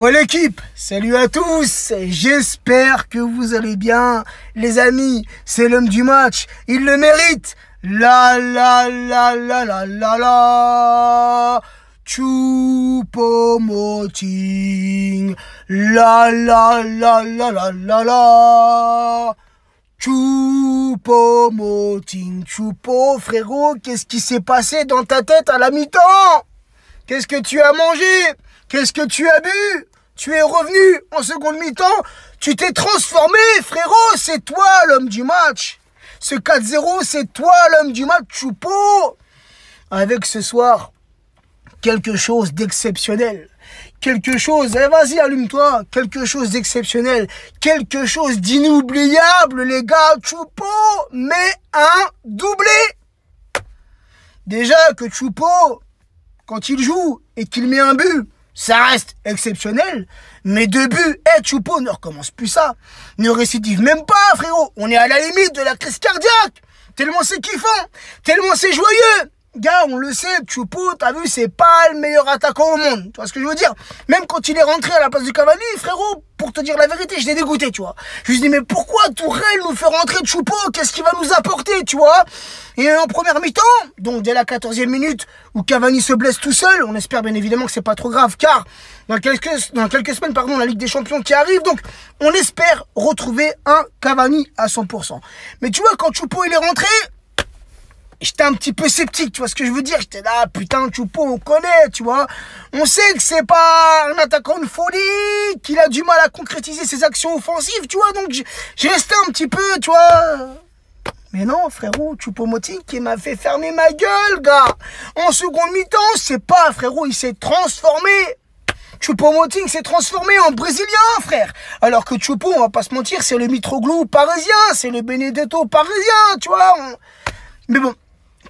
Oh l'équipe, salut à tous, j'espère que vous allez bien. Les amis, c'est l'homme du match, il le mérite. La la la la la la la, Choupo-Moting. La la la la la la la, Choupo-Moting. Choupo, frérot, qu'est-ce qui s'est passé dans ta tête à la mi-temps? Qu'est-ce que tu as mangé? Qu'est-ce que tu as bu? Tu es revenu en seconde mi-temps, tu t'es transformé, frérot, c'est toi l'homme du match. Ce 4-0, c'est toi l'homme du match, Choupo. Avec ce soir, quelque chose d'exceptionnel. Quelque chose, vas-y, allume-toi, quelque chose d'exceptionnel, quelque chose d'inoubliable, les gars. Choupo met un doublé. Déjà que Choupo, quand il joue et qu'il met un but, ça reste exceptionnel, mais deux buts, Choupo, ne recommence plus ça. Ne récidive même pas, frérot. On est à la limite de la crise cardiaque. Tellement c'est kiffant, tellement c'est joyeux. Gars, on le sait, Choupo, t'as vu, c'est pas le meilleur attaquant au monde. Tu vois ce que je veux dire? Même quand il est rentré à la place de Cavani, frérot, pour te dire la vérité, je l'ai dégoûté, tu vois. Je lui dis, mais pourquoi Tourelle nous fait rentrer Choupo? Qu'est-ce qu'il va nous apporter, tu vois? Et en première mi-temps, donc dès la 14e minute, où Cavani se blesse tout seul, on espère bien évidemment que c'est pas trop grave, car dans quelques semaines, la Ligue des Champions qui arrive, donc on espère retrouver un Cavani à 100%. Mais tu vois, quand Choupo il est rentré, j'étais un petit peu sceptique, tu vois ce que je veux dire? J'étais là, putain, Choupo, on connaît, tu vois. On sait que c'est pas un attaquant de folie, qu'il a du mal à concrétiser ses actions offensives, tu vois. Donc, j'ai resté un petit peu, tu vois. Mais non, frérot, Choupo-Moting qui m'a fait fermer ma gueule, gars. En seconde mi-temps, c'est pas, frérot, il s'est transformé. Choupo-Moting s'est transformé en Brésilien, frère. Alors que Choupo, on va pas se mentir, c'est le Mitroglou parisien, c'est le Benedetto parisien, tu vois. Mais bon.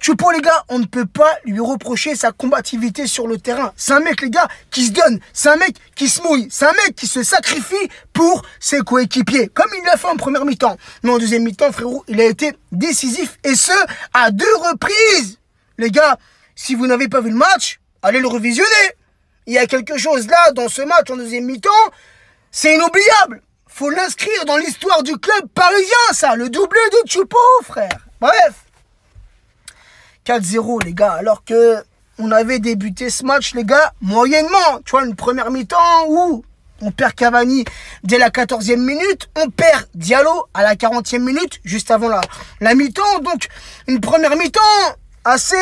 Choupo, les gars, on ne peut pas lui reprocher sa combativité sur le terrain. C'est un mec, les gars, qui se donne. C'est un mec qui se mouille. C'est un mec qui se sacrifie pour ses coéquipiers. Comme il l'a fait en première mi-temps. Mais en deuxième mi-temps, frérot, il a été décisif. Et ce, à 2 reprises. Les gars, si vous n'avez pas vu le match, allez le revisionner. Il y a quelque chose là, dans ce match en deuxième mi-temps. C'est inoubliable. Faut l'inscrire dans l'histoire du club parisien, ça. Le doublé de Choupo, frère. Bref. 4-0, les gars, alors que on avait débuté ce match, les gars, moyennement. Tu vois, une première mi-temps où on perd Cavani dès la 14e minute, on perd Diallo à la 40e minute, juste avant la mi-temps. Donc, une première mi-temps assez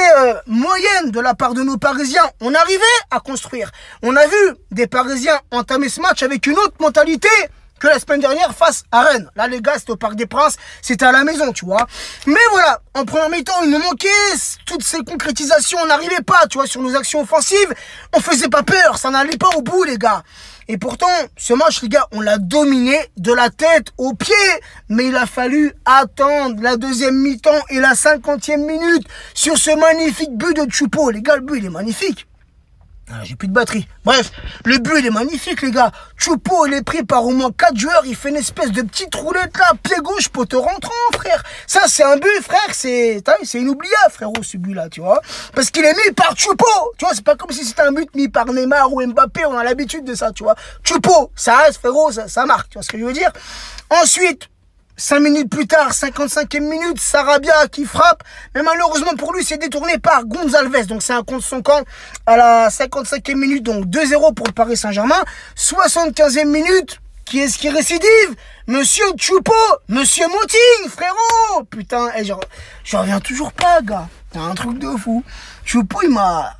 moyenne de la part de nos Parisiens. On arrivait à construire. On a vu des Parisiens entamer ce match avec une autre mentalité que la semaine dernière face à Rennes. Là, les gars, c'était au Parc des Princes, c'était à la maison, tu vois. Mais voilà, en première mi-temps, il nous manquait toutes ces concrétisations, on n'arrivait pas, tu vois, sur nos actions offensives. On faisait pas peur, ça n'allait pas au bout, les gars. Et pourtant, ce match, les gars, on l'a dominé de la tête aux pieds. Mais il a fallu attendre la deuxième mi-temps et la 50e minute sur ce magnifique but de Choupo. Les gars, le but, il est magnifique. Ah, j'ai plus de batterie. Bref, le but, il est magnifique, les gars. Choupo, il est pris par au moins 4 joueurs. Il fait une espèce de petite roulette là, pied gauche, poteau rentrant, frère. Ça, c'est un but, frère. C'est inoubliable, frérot, ce but-là, tu vois. Parce qu'il est mis par Choupo. Tu vois, c'est pas comme si c'était un but mis par Neymar ou Mbappé. On a l'habitude de ça, tu vois. Choupo, ça reste, frérot, ça marque. Tu vois ce que je veux dire? Ensuite, 5 minutes plus tard, 55e minute, Sarabia qui frappe. Mais malheureusement pour lui, c'est détourné par Gonzalez. Donc c'est un contre son camp à la 55e minute. Donc 2-0 pour le Paris Saint-Germain. 75e minute, qui est-ce qui récidive? Monsieur Choupo, Monsieur Moting, frérot. Putain, j'en reviens toujours pas, gars. C'est un truc de fou. Choupo, il m'a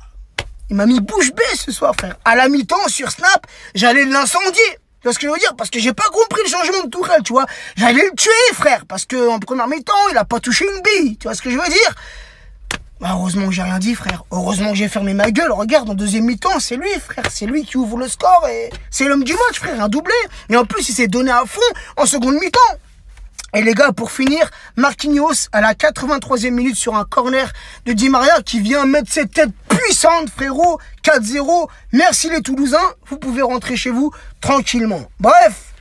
mis bouche bée ce soir, frère. À la mi-temps, sur Snap, j'allais l'incendier. Tu vois ce que je veux dire? Parce que j'ai pas compris le changement de Tourelle, tu vois. J'allais le tuer, frère. Parce que en première mi-temps, il a pas touché une bille. Tu vois ce que je veux dire? Bah, heureusement que j'ai rien dit, frère. Heureusement que j'ai fermé ma gueule. Regarde, en deuxième mi-temps, c'est lui, frère. C'est lui qui ouvre le score et c'est l'homme du match, frère. Un doublé. Et en plus, il s'est donné à fond en seconde mi-temps. Et les gars, pour finir, Marquinhos à la 83e minute sur un corner de Di Maria qui vient mettre cette tête puissante, frérot. 4-0. Merci les Toulousains. Vous pouvez rentrer chez vous tranquillement. Bref,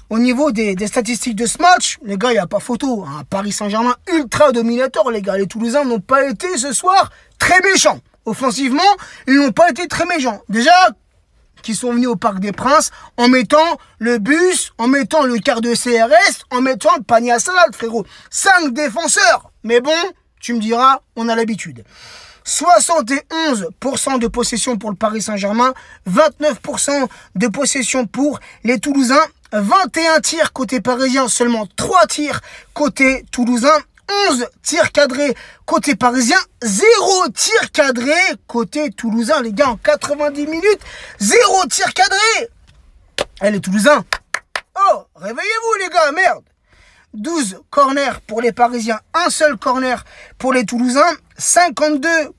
au niveau des statistiques de ce match, les gars, il n'y a pas photo. Hein. Paris Saint-Germain ultra dominateur, les gars. Les Toulousains n'ont pas été ce soir très méchants. Offensivement, ils n'ont pas été très méchants. Déjà, qui sont venus au Parc des Princes en mettant le bus, en mettant le quart de CRS, en mettant le panier à salade, frérot. 5 défenseurs. Mais bon, tu me diras, on a l'habitude. 71% de possession pour le Paris Saint-Germain, 29% de possession pour les Toulousains, 21 tirs côté parisien, seulement 3 tirs côté toulousain, 11 tirs cadrés côté parisien, 0 tir cadré côté toulousain, les gars, en 90 minutes, 0 tir cadré. Eh, les Toulousains, oh, réveillez-vous les gars, merde. 12 corners pour les Parisiens, un seul corner pour les Toulousains, 52%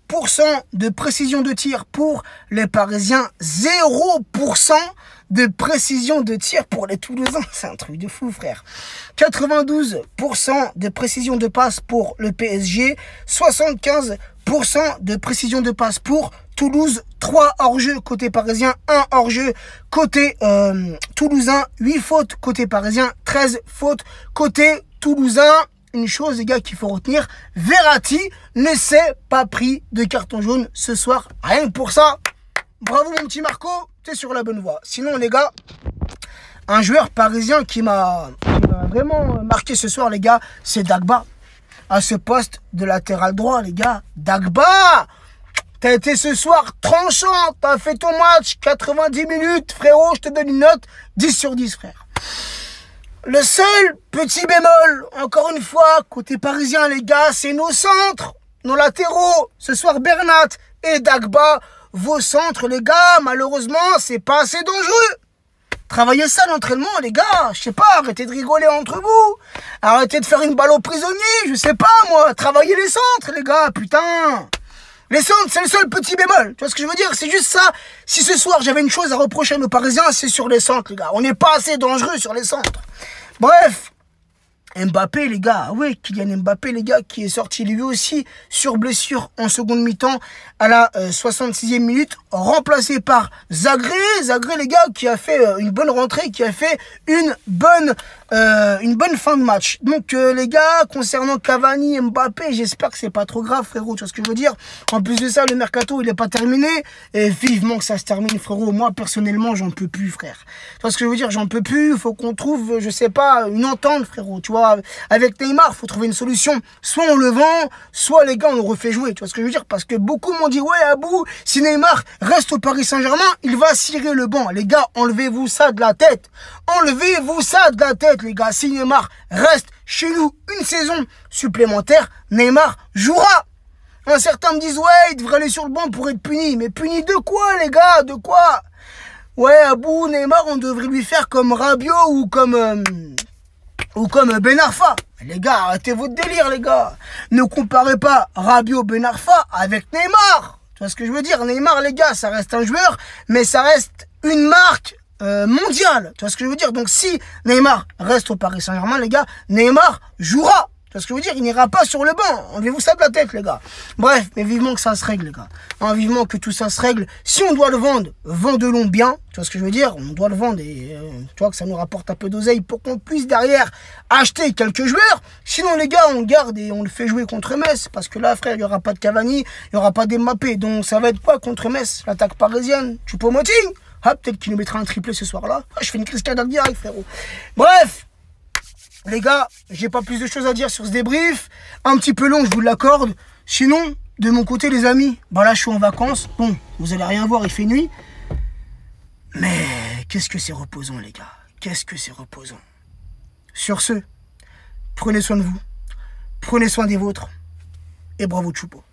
de précision de tir pour les Parisiens, 0% de précision de tir pour les Toulousains. C'est un truc de fou, frère. 92% de précision de passe pour le PSG, 75% de précision de passe pour Toulouse, 3 hors-jeu côté parisien, 1 hors-jeu côté toulousain, 8 fautes côté parisien, 13 fautes côté toulousain. Une chose, les gars, qu'il faut retenir, Verratti ne s'est pas pris de carton jaune ce soir. Rien que pour ça, bravo mon petit Marco, t'es sur la bonne voie. Sinon, les gars, un joueur parisien qui m'a vraiment marqué ce soir, les gars, c'est Dagba. À ce poste de latéral droit, les gars, Dagba! T'as été ce soir tranchant, t'as fait ton match, 90 minutes, frérot, je te donne une note, 10 sur 10, frère. Le seul petit bémol, encore une fois, côté parisien, les gars, c'est nos centres, nos latéraux. Ce soir, Bernat et Dagba, vos centres, les gars, malheureusement, c'est pas assez dangereux. Travaillez ça l'entraînement, les gars. Je sais pas, arrêtez de rigoler entre vous. Arrêtez de faire une balle aux prisonniers, je sais pas, moi. Travaillez les centres, les gars, putain. Les centres, c'est le seul petit bémol. Tu vois ce que je veux dire? C'est juste ça. Si ce soir, j'avais une chose à reprocher à nos Parisiens, c'est sur les centres, les gars. On n'est pas assez dangereux sur les centres. Bref. Mbappé, les gars. Oui, Kylian Mbappé, les gars, qui est sorti lui aussi sur blessure en seconde mi-temps à la 66e minute, remplacé par Zagré. Zagré, les gars, qui a fait une bonne rentrée, qui a fait une bonne fin de match. Donc, les gars, concernant Cavani, Mbappé, j'espère que c'est pas trop grave, frérot. Tu vois ce que je veux dire? En plus de ça, le mercato, il est pas terminé. Et vivement que ça se termine, frérot. Moi, personnellement, j'en peux plus, frère. Tu vois ce que je veux dire? J'en peux plus. Il faut qu'on trouve, je sais pas, une entente, frérot. Tu vois, avec Neymar, faut trouver une solution. Soit on le vend, soit les gars, on le refait jouer. Tu vois ce que je veux dire? Parce que beaucoup m'ont dit, ouais, Abou, si Neymar reste au Paris Saint-Germain, il va cirer le banc. Les gars, enlevez-vous ça de la tête. Enlevez-vous ça de la tête, les gars. Si Neymar reste chez nous une saison supplémentaire, Neymar jouera. Certains me disent, ouais, il devrait aller sur le banc pour être puni. Mais puni de quoi, les gars? De quoi? Ouais, Abou, Neymar, on devrait lui faire comme Rabiot ou comme Ben Arfa. Les gars, arrêtez votre délire, les gars. Ne comparez pas Rabiot, Ben Arfa avec Neymar. Tu vois ce que je veux dire? Neymar, les gars, ça reste un joueur, mais ça reste une marque mondiale. Tu vois ce que je veux dire? Donc, si Neymar reste au Paris Saint-Germain, les gars, Neymar jouera. Tu vois ce que je veux dire? Il n'ira pas sur le banc. Enlevez-vous ça de la tête, les gars. Bref, mais vivement que ça se règle, les gars. Vivement que tout ça se règle. Si on doit le vendre, vendons-le bien. Tu vois ce que je veux dire? On doit le vendre et tu vois que ça nous rapporte un peu d'oseille pour qu'on puisse derrière acheter quelques joueurs. Sinon, les gars, on garde et on le fait jouer contre Metz. Parce que là, frère, il n'y aura pas de Cavani, il n'y aura pas d'Mbappé. Donc, ça va être quoi contre Metz? L'attaque parisienne? Choupo-Moting? Ah, peut-être qu'il nous mettra un triplé ce soir-là. Ah, je fais une crise cardiaque direct, frérot. Bref. Les gars, j'ai pas plus de choses à dire sur ce débrief. Un petit peu long, je vous l'accorde. Sinon, de mon côté, les amis, bah là, je suis en vacances. Bon, vous allez rien voir, il fait nuit. Mais qu'est-ce que c'est reposant, les gars. Qu'est-ce que c'est reposant. Sur ce, prenez soin de vous. Prenez soin des vôtres. Et bravo, Choupo.